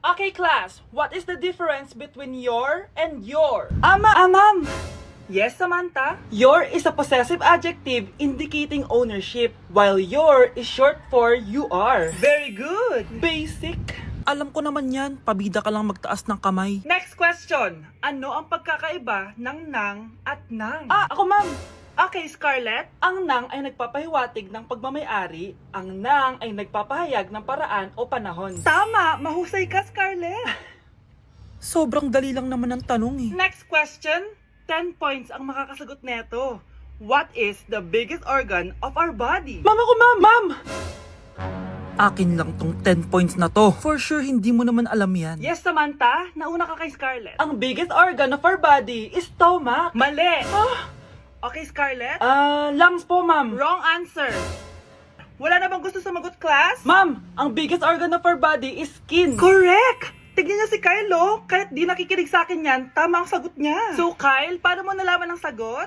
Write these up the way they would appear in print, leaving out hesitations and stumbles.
Okay, class, what is the difference between your and your? Ma'am! Yes, Samantha? Your is a possessive adjective indicating ownership, while your is short for you are. Very good! Basic! Alam ko naman yan, pabida ka lang magtaas ng kamay. Next question. Ano ang pagkakaiba ng nang at nang? Ako ma'am! Okay, Scarlett. Ang nang ay nagpapahiwatig ng pagmamayari, ang nang ay nagpapahayag ng paraan o panahon. Tama! Mahusay ka, Scarlett! Sobrang dali lang naman ang tanong eh. Next question. 10 points ang makakasagot neto. What is the biggest organ of our body? Ma'am ako, ma'am! Ma'am! Akin lang tong 10 points na to. For sure, hindi mo naman alam yan. Yes, Samantha. Nauna ka kay Scarlett. Ang biggest organ of our body is stomach. Mali! Okay, Scarlett? Lungs po, ma'am. Wrong answer. Wala na bang gusto sumagot, class? Ma'am, ang biggest organ of our body is skin. Correct! Tignan niya si Kyle, oh. Kahit di nakikinig sa akin yan, tama ang sagot niya. So, Kyle, paano mo nalaman ang sagot?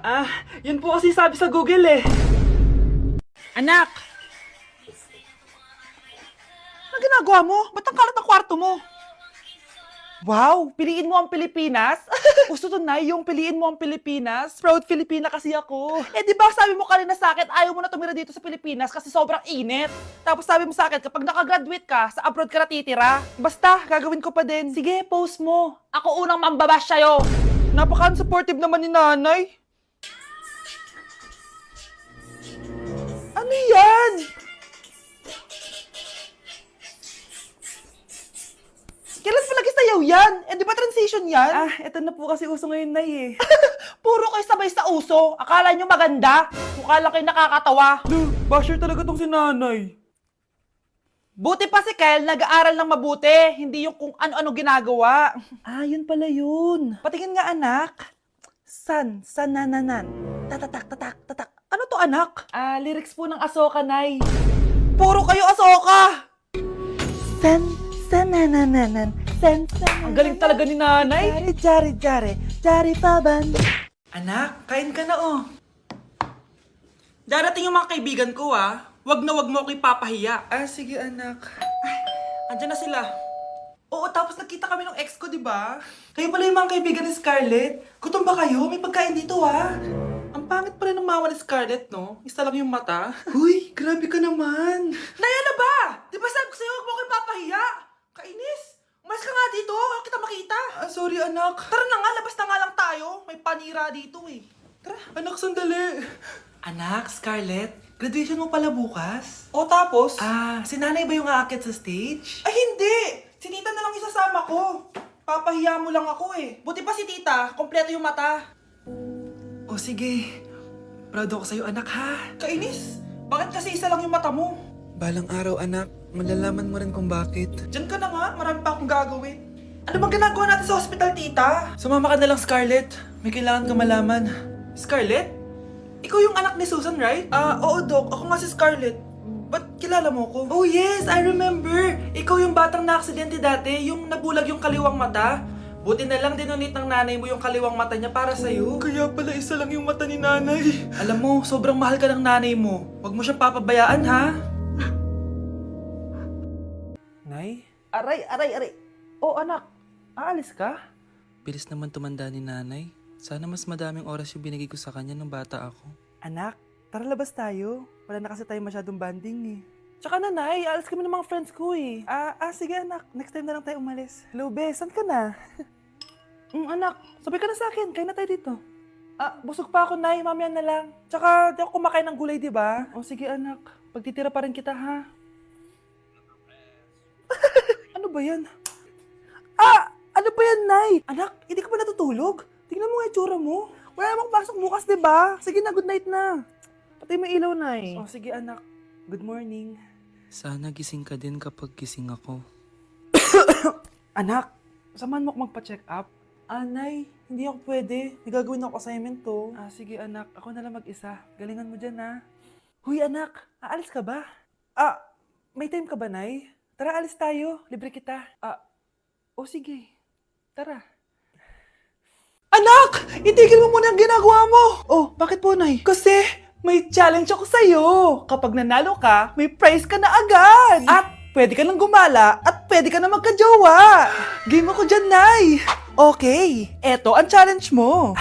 Yun po kasi sabi sa Google eh. Anak! Ano ginagawa mo? Ba't ang kalat ang kwarto mo? Wow! Piliin mo ang Pilipinas? Gusto to na yung piliin mo ang Pilipinas? Proud Filipina kasi ako. Eh di ba sabi mo kanina sa akin, ayaw mo na tumira dito sa Pilipinas kasi sobrang init. Tapos sabi mo sa akin, kapag nakagraduate ka, sa abroad ka na titira. Basta, gagawin ko pa din. Sige, post mo. Ako unang mambabash sa'yo. Napaka-unsupportive naman ni nanay. Ano yan? Kailan pa lagi sayaw yan? Eh, di ba transition yan? Eto na po kasi uso ngayon, Nay eh. Puro kayo sabay sa uso. Akala nyo maganda. Mukha lang kayo nakakatawa. Basher talaga tong si nanay. Buti pa si Kyle, nag-aaral ng mabuti. Hindi yung kung ano-ano ginagawa. Yun pala yun. Patingin nga, anak. Sanananan. Tatatak, tatak, tatak. Ano to, anak? Lyrics po ng Asoka, Nay. Puro kayo asoka. Sanananan. Ang galing talaga ni nanay. Jari paban. Anak, kain ka na oh. Darating yung mga kaibigan ko Wag na wag mo ako ipapahiya. Sige anak. Andyan na sila. Oo, tapos nagkita kami ng ex ko, di ba? Kayo pala yung mga kaibigan ni Scarlett. Gutom ba kayo? May pagkain dito Ang pangit pala ng mama ni Scarlett, no? Isa lang yung mata. Huy, grabe ka naman. Naya na ba? Di ba sabi ko sa'yo, wag mo ako ipapahiya? Kainis. Umalis ka nga dito. Huwag kita makita. Sorry anak. Tara na nga, labas na nga lang tayo. May panira dito eh. Tara. Anak, sandali. Anak, Scarlett, graduation mo pala bukas? O tapos? Si nanay ba yung aakit sa stage? Ay, hindi! Si tita na lang isasama ko. Papahiya mo lang ako eh. Buti pa si tita, kompleto yung mata. O sige, proud ako sa'yo anak ha. Kainis, bakit kasi isa lang yung mata mo? Balang araw anak, malalaman mo rin kung bakit. Diyan ka na nga, marami pa akong gagawin. Ano bang ginagawa natin sa hospital, tita? Sumama ka na lang, Scarlett. May kailangan ka malaman. Scarlett? Ikaw yung anak ni Susan, right? Oo, Doc. Ako nga si Scarlett. Ba't kilala mo ko? Oh, yes! I remember! Ikaw yung batang na-aksidente dati, yung nabulag yung kaliwang mata. Buti na lang dinonate ng nanay mo yung kaliwang mata niya para sa'yo. Kaya pala isa lang yung mata ni nanay. Alam mo, sobrang mahal ka ng nanay mo. Huwag mo siyang papabayaan, ha? Nay? Aray. Oh, anak. Aalis ka? Bilis naman tumanda ni nanay. Sana mas madaming oras yung binigay ko sa kanya nung bata ako. Anak, tara labas tayo. Wala na kasi tayo masyadong banding eh. Tsaka nanay, alis kami ng mga friends ko eh. Sige anak, next time na lang tayo umalis. Hello, be, saan ka na? Anak, sabay ka na sa akin, kain na tayo dito. Busog pa ako, nay, mamaya na lang. Tsaka, di ako kumakain ng gulay, di ba? O sige anak, pagtitira pa rin kita, ha? Ano ba yan? Ano ba yan, nay? Anak, hindi ka ba natutulog? Tingnan mo nga itsura mo. Wala namang pasok bukas, di ba? Sige na, good night na. Patay mo ilaw, nay. O sige anak, good morning. Sana gising ka din kapag gising ako. Anak, samahan mo ako magpa-check up. Nay, hindi ako pwede. May gagawin ako assignment to. Sige anak, ako na lang mag-isa. Galingan mo dyan, ha? Huy anak, aalis ka ba? May time ka ba, nay? Tara, alis tayo. Libre kita. Sige. Tara. Anak! Itigil mo muna ang ginagawa mo! Oh, bakit po, nay? Kasi may challenge ako sa'yo. Kapag nanalo ka, may prize ka na agad. At pwede ka nang gumala at pwede ka na magka-jowa. Game ako dyan, Nay. Okay, eto ang challenge mo.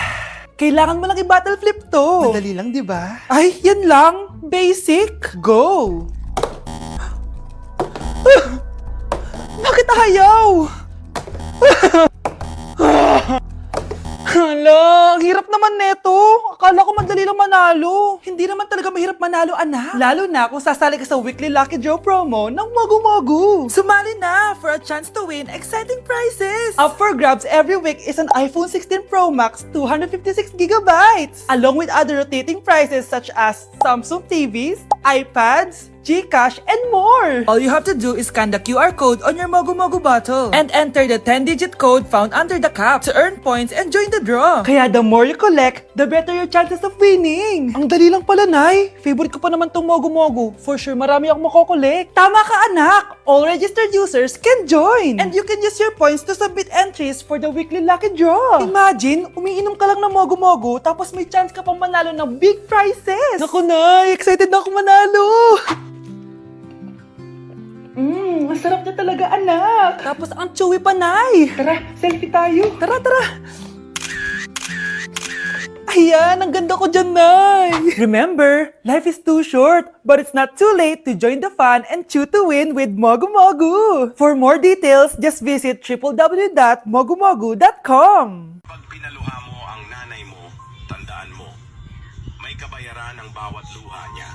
Kailangan mo lang i-battle flip to. Madali lang, di ba? Ay, yan lang. Basic. Go. Bakit ayaw? Hala, ang hirap naman neto. Akala ko madali lang manalo. Hindi naman talaga mahirap manalo, anak. Lalo na kung sasali ka sa weekly Lucky Draw promo ng Mogu. Sumali na for a chance to win exciting prizes. Up for grabs every week is an iPhone 16 Pro Max 256GB, along with other rotating prizes such as Samsung TVs, iPads, GCash, and more! All you have to do is scan the QR code on your Mogu bottle and enter the 10-digit code found under the cap to earn points and join the draw. Kaya the more you collect, the better your chances of winning. Ang dali lang pala, Nay. Favorite ko pa naman tong Mogu. For sure, marami akong makokolekt. Tama ka, anak! All registered users can join! And you can use your points to submit entries for the weekly lucky draw. Imagine, umiinom ka lang ng Mogu tapos may chance ka pang manalo ng big prizes. Naku, Nay! Excited na ako manalo! Masarap niya talaga, anak. Tapos ang chewy pa, Nay. Tara, selfie tayo. Tara. Ayan, ang ganda ko dyan, Nay. Remember, life is too short, but it's not too late to join the fun and chew to win with Mogu. For more details, just visit www.mogumogu.com. Pag pinaluha mo ang nanay mo, tandaan mo, may kabayaran ang bawat luha niya.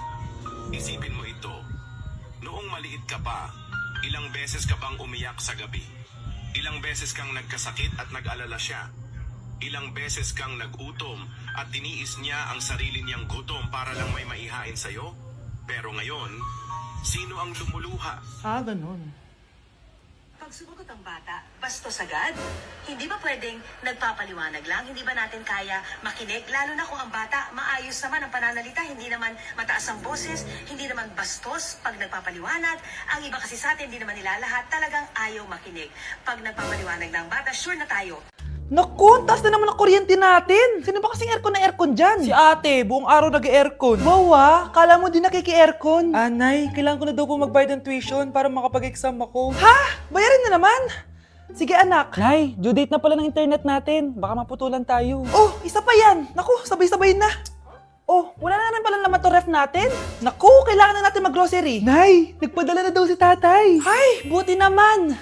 Isipin mo ito. Noong maliit ka pa, ilang beses ka bang umiyak sa gabi? Ilang beses kang nagkasakit at nag-alala siya? Ilang beses kang nagutom at tiniis niya ang sarili niyang gutom para lang may maihain sa'yo? Pero ngayon, sino ang lumuluha? Ganun. Pag sumagot ang bata, bastos agad. Hindi ba pwedeng nagpapaliwanag lang? Hindi ba natin kaya makinig? Lalo na kung ang bata maayos naman ang pananalita, hindi naman mataas ang boses, hindi naman bastos pag nagpapaliwanag. Ang iba kasi sa atin, hindi naman nila lahat talagang ayaw makinig. Pag nagpapaliwanag ng bata, sure na tayo. Naku, taas na naman ang kuryente natin. Sino ba kasing aircon dyan? Si ate, buong araw nag-aircon. Wow, kala mo din nakiki-aircon. Nay, kailangan ko na daw po magbayad ng tuition para makapag-exam ako. Ha? Bayarin na naman? Sige, anak. Nay, due date na pala ng internet natin. Baka maputulan tayo. Oh, isa pa yan. Naku, sabay-sabay na. Oh, wala na naman pala naman to ref natin. Naku, kailangan na natin mag-grocery. Nay, nagpadala na daw si tatay. Ay, buti naman.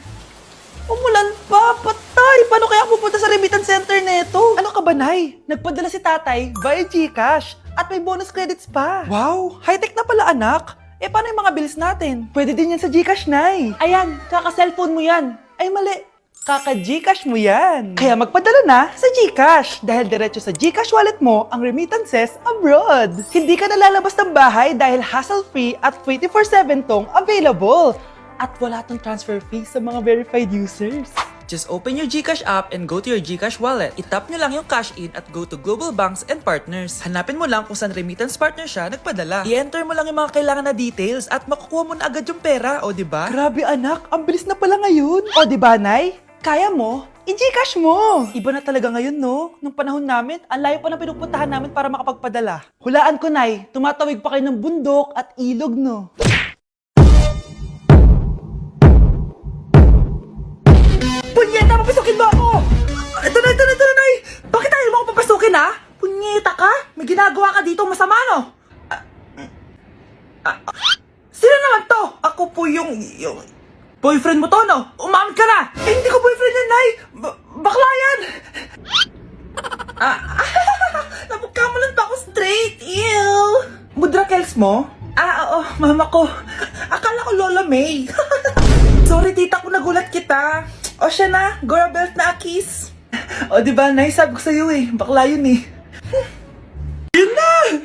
Umulan pa, patay! Paano kaya pupunta sa remittance center neto? Ano ka ba, Nay? Nagpadala si tatay via GCash at may bonus credits pa. Wow, high-tech na pala, anak. Paano yung mga bills natin? Pwede din yan sa GCash, Nay. Ayan, kaka-cellphone mo yan. Ay, mali. Kaka-GCash mo yan. Kaya magpadala na sa GCash dahil diretso sa GCash wallet mo ang remittances abroad. Hindi ka nalalabas ng bahay dahil hassle-free at 24/7 tong available. At wala tong transfer fee sa mga verified users. Just open your GCash app and go to your GCash wallet. Itap nyo lang yung cash in at go to global banks and partners. Hanapin mo lang kung saan remittance partner siya nagpadala. I-enter mo lang yung mga kailangan na details at makukuha mo na agad yung pera, o diba? Grabe, anak, ang bilis na pala ngayon. O diba, Nay? Kaya mo? I-GCash mo! Iba na talaga ngayon, no? Nung panahon namin, ang layo pa na pinupuntahan namin para makapagpadala. Hulaan ko, Nay, tumatawid pa kayo ng bundok at ilog, no? Punyeta, papasukin mo ako! Ito na, Nay! Bakit ayaw mo ako papasukin, ha? Punyeta ka? May ginagawa ka dito masama, no? Sino naman to? Ako po yung boyfriend mo to, no? Umamit ka na! Hindi ko boyfriend yan, Nay! Bakla yan! Napagkamulan pa ako straight! Ew! Mudra Kels mo? Oo, mama ko. Akala ko Lola May. Sorry, tita, kung nagulat kita. O siya na, Gora Belt na Akis. O diba, Nay, sabi ko sa'yo bakla yun Yun na!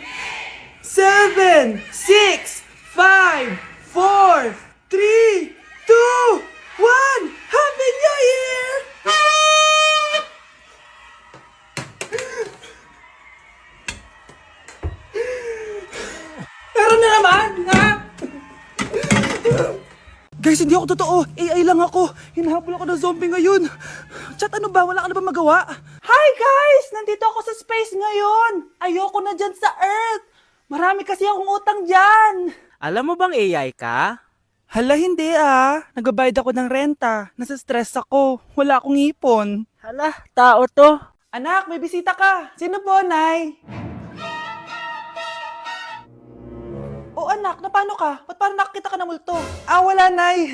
7, 6, 5, 4, 3, 2, 1, Happy New Year! Meron na naman, ha? Guys, hindi ako totoo. AI lang ako. Hinahabol ako ng zombie ngayon. Chat, ano ba? Wala ka na ba magawa? Hi guys! Nandito ako sa space ngayon. Ayoko na dyan sa Earth. Marami kasi akong utang dyan. Alam mo bang AI ka? Hala, hindi Nagbabayad ako ng renta. Nasa stress ako. Wala akong ipon. Hala, tao to. Anak, may bisita ka. Sino po, Nay? Oh, anak, napano ka? Ba't parang nakakita ka na multo? Wala, Nay.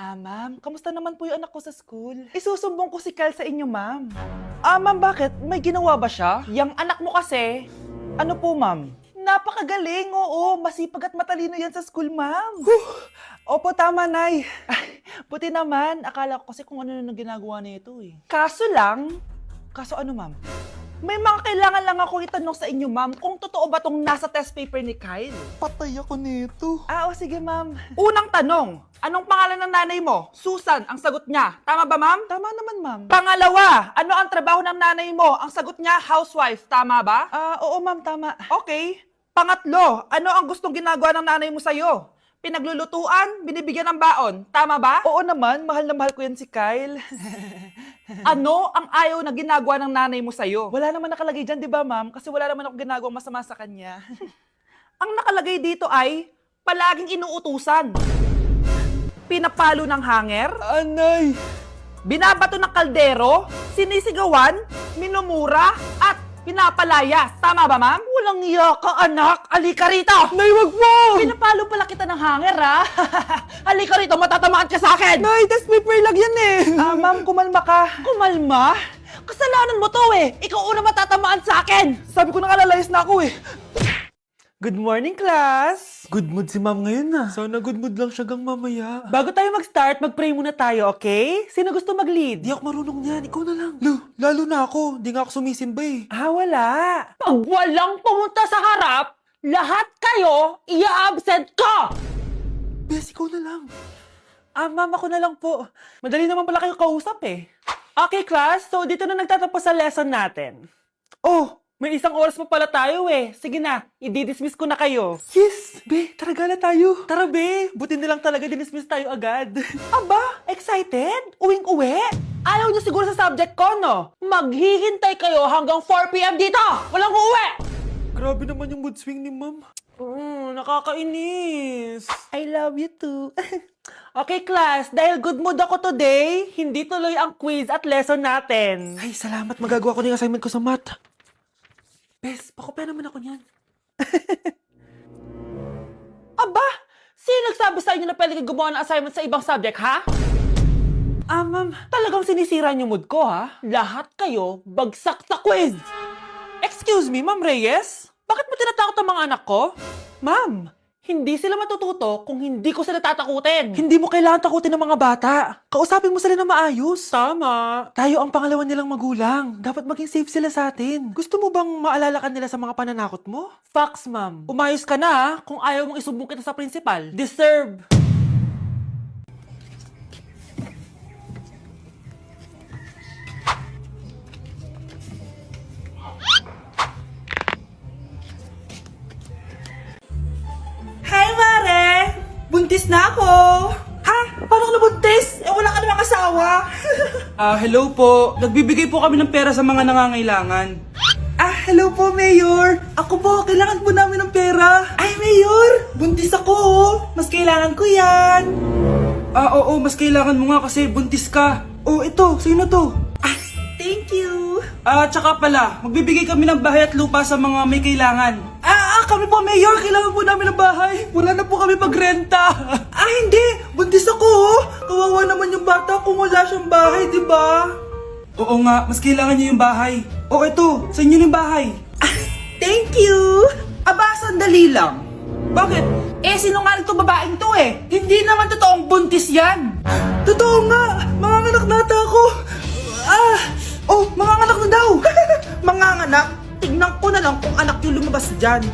Ma'am, kamusta naman po yung anak ko sa school? Isusumbong ko si Kyle sa inyo, ma'am. Ma'am, bakit? May ginawa ba siya? Yang anak mo kasi, ano po, ma'am? Napakagaling, oo. Masipag at matalino yan sa school, ma'am. Opo, tama, Nay. Ay, buti naman. Akala ko kasi kung ano na ginagawa nito eh. Kaso ano, ma'am? May mga kailangan lang ako itanong sa inyo, ma'am, kung totoo ba tong nasa test paper ni Kyle. Patay ako nito. Sige, ma'am. Unang tanong, anong pangalan ng nanay mo? Susan, ang sagot niya. Tama ba, ma'am? Tama naman, ma'am. Pangalawa, ano ang trabaho ng nanay mo? Ang sagot niya, housewife. Tama ba? Oo, ma'am, tama. Okay. Pangatlo, ano ang gustong ginagawa ng nanay mo sa'yo? Pinaglulutuan, binibigyan ng baon. Tama ba? Oo naman, mahal na mahal ko yan si Kyle. Ano ang ayaw na ginagawa ng nanay mo sa'yo? Wala naman nakalagay dyan, di ba, ma'am? Kasi wala naman ako ginagawang masama sa kanya. Ang nakalagay dito ay palaging inuutusan. Pinapalo ng hanger. Anay! Binabato ng kaldero, sinisigawan, minumura, at pinapalayas. Tama ba, ma'am? Walang iya ka, anak. Halika rito. Nay, wag mo. Pinapalo pala kita ng hanger, Halika rito, matatamaan ka sa akin. Nay, test paper lang yan eh. Ma'am, kumalma ka. Kumalma? Kasalanan mo to eh. Ikaw una matatamaan sa akin. Sabi ko na kalalayas na ako eh. Good morning, class! Good mood si ma'am ngayon Sana good mood lang siya gang mamaya. Bago tayo mag-start, mag-pray muna tayo, okay? Sino gusto mag-lead? Di ako marunong niyan, ikaw na lang. Lalo na ako, di nga ako sumisimba eh. Wala. Pag walang pumunta sa harap, lahat kayo, i-absent ko! Bes, ikaw na lang. Ma'am, ako na lang po. Madali naman pala kayo kausap eh. Okay, class. So, dito na nagtatapos sa lesson natin. Oh, may isang oras pa pala tayo eh. Sige na, i-dismiss ko na kayo. Yes, be, tara gala tayo. Tara be, buti na lang talaga dinismiss tayo agad. Aba, excited? Uwing-uwi? Ayaw niyo siguro sa subject ko, no? Maghihintay kayo hanggang 4 p.m. dito! Walang uuwi! Grabe naman yung mood swing ni ma'am. Nakakainis. I love you too. Okay, class, dahil good mood ako today, hindi tuloy ang quiz at lesson natin. Ay, salamat, magagawa ko na yung assignment ko sa math. Bes, pakopya naman ako niyan. Aba, sino nagsabi sa inyo na pwede kayo gumawa ng assignment sa ibang subject, ha? Ma'am, talagang sinisira niyo mood ko, ha? Lahat kayo bagsak sa quiz! Excuse me, Ma'am Reyes? Bakit mo tinatakot ang mga anak ko? Ma'am, hindi sila matututo kung hindi ko sila tatakutin. Hindi mo kailangan takutin ng mga bata. Kausapin mo sila na maayos. Tama. Tayo ang pangalawa nilang magulang. Dapat maging safe sila sa atin. Gusto mo bang maalala ka nila sa mga pananakot mo? Facts, ma'am. Umayos ka na, ha? Kung ayaw mong isumbong kita sa principal. Deserve. Hi, Mare! Buntis na ako! Ha? Paano ka nabuntis? Wala ka namang asawa! Hello po. Nagbibigay po kami ng pera sa mga nangangailangan. Hello po, Mayor! Ako po, kailangan po namin ng pera! Ay, Mayor! Buntis ako, oh! Mas kailangan ko yan! Oo, mas kailangan mo nga kasi buntis ka. Oh, ito, sino to? Thank you! Tsaka pala, magbibigay kami ng bahay at lupa sa mga may kailangan. Kami po, Mayor! Kailangan po namin ng bahay! Wala na po kami pagrenta! Hindi! Buntis ako, oh! Kawawa naman yung bata kung wala siyang bahay, di ba? Oo nga, mas kailangan niyo yung bahay. Oh, ito, sa inyo yung bahay. Thank you! Sandali lang. Bakit? Sinungaling to babaeng to eh. Hindi naman totoong buntis yan. Totoo nga. Manganganak nata ako. Manganganak na daw. Manganganak? Tignan ko na lang kung anak yung lumabas dyan.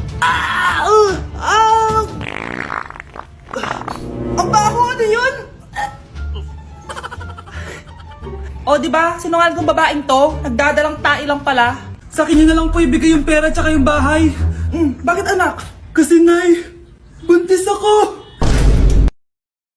Ang baho, ano yun? Di ba? Sinungaling tong babaeng to. Nagdadalang tae lang pala. Sa akin nyo na lang po ibigay yung pera tsaka yung bahay. Bakit anak? Kasi nay, buntis ako.